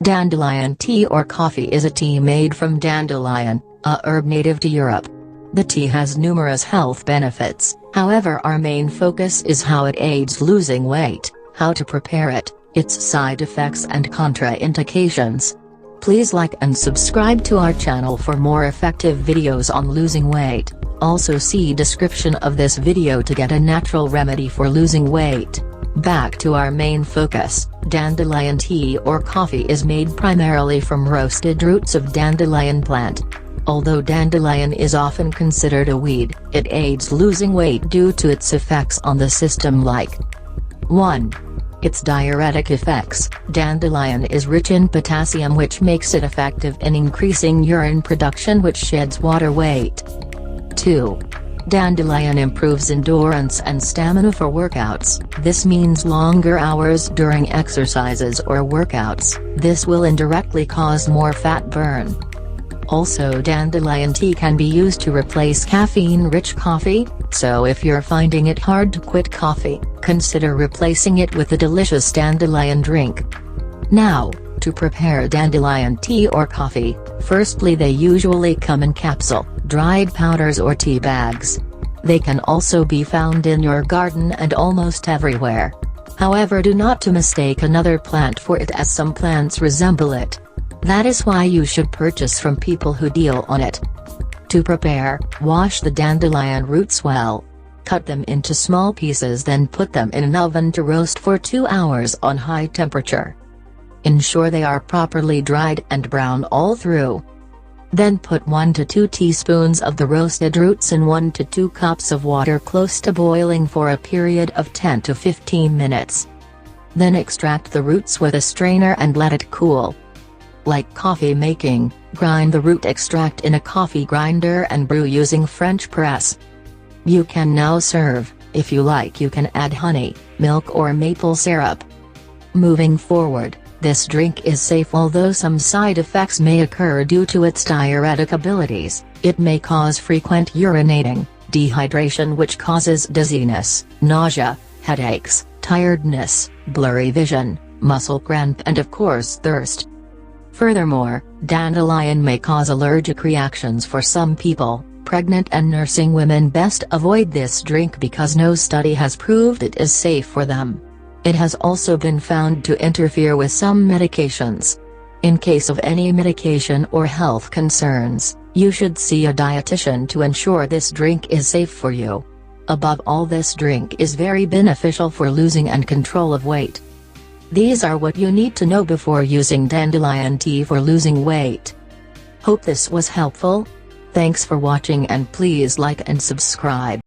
Dandelion tea or coffee is a tea made from dandelion, a herb native to Europe. The tea has numerous health benefits, however our main focus is how it aids losing weight, how to prepare it, its side effects and contraindications. Please like and subscribe to our channel for more effective videos on losing weight. Also see description of this video to get a natural remedy for losing weight. Back to our main focus, dandelion tea or coffee is made primarily from roasted roots of dandelion plant. Although dandelion is often considered a weed, it aids losing weight due to its effects on the system like 1. Its diuretic effects. Dandelion is rich in potassium which makes it effective in increasing urine production which sheds water weight. 2. Dandelion improves endurance and stamina for workouts. This means longer hours during exercises or workouts. This will indirectly cause more fat burn. Also, dandelion tea can be used to replace caffeine-rich coffee, so if you're finding it hard to quit coffee, consider replacing it with a delicious dandelion drink. Now, to prepare dandelion tea or coffee, firstly they usually come in capsule, dried powders or tea bags. They can also be found in your garden and almost everywhere. However, do not to mistake another plant for it as some plants resemble it. That is why you should purchase from people who deal on it. To prepare, wash the dandelion roots well. Cut them into small pieces then put them in an oven to roast for 2 hours on high temperature. Ensure they are properly dried and brown all through. Then put 1 to 2 teaspoons of the roasted roots in 1 to 2 cups of water close to boiling for a period of 10 to 15 minutes. Then extract the roots with a strainer and let it cool. Like coffee making, grind the root extract in a coffee grinder and brew using French press. You can now serve. If you like you can add honey, milk or maple syrup. Moving forward, this drink is safe although some side effects may occur due to its diuretic abilities. It may cause frequent urinating, dehydration which causes dizziness, nausea, headaches, tiredness, blurry vision, muscle cramp and of course thirst. Furthermore, dandelion may cause allergic reactions for some people. Pregnant and nursing women best avoid this drink because no study has proved it is safe for them. It has also been found to interfere with some medications. In case of any medication or health concerns, you should see a dietitian to ensure this drink is safe for you. Above all, this drink is very beneficial for losing and control of weight. These are what you need to know before using dandelion tea for losing weight. Hope this was helpful. Thanks for watching and please like and subscribe.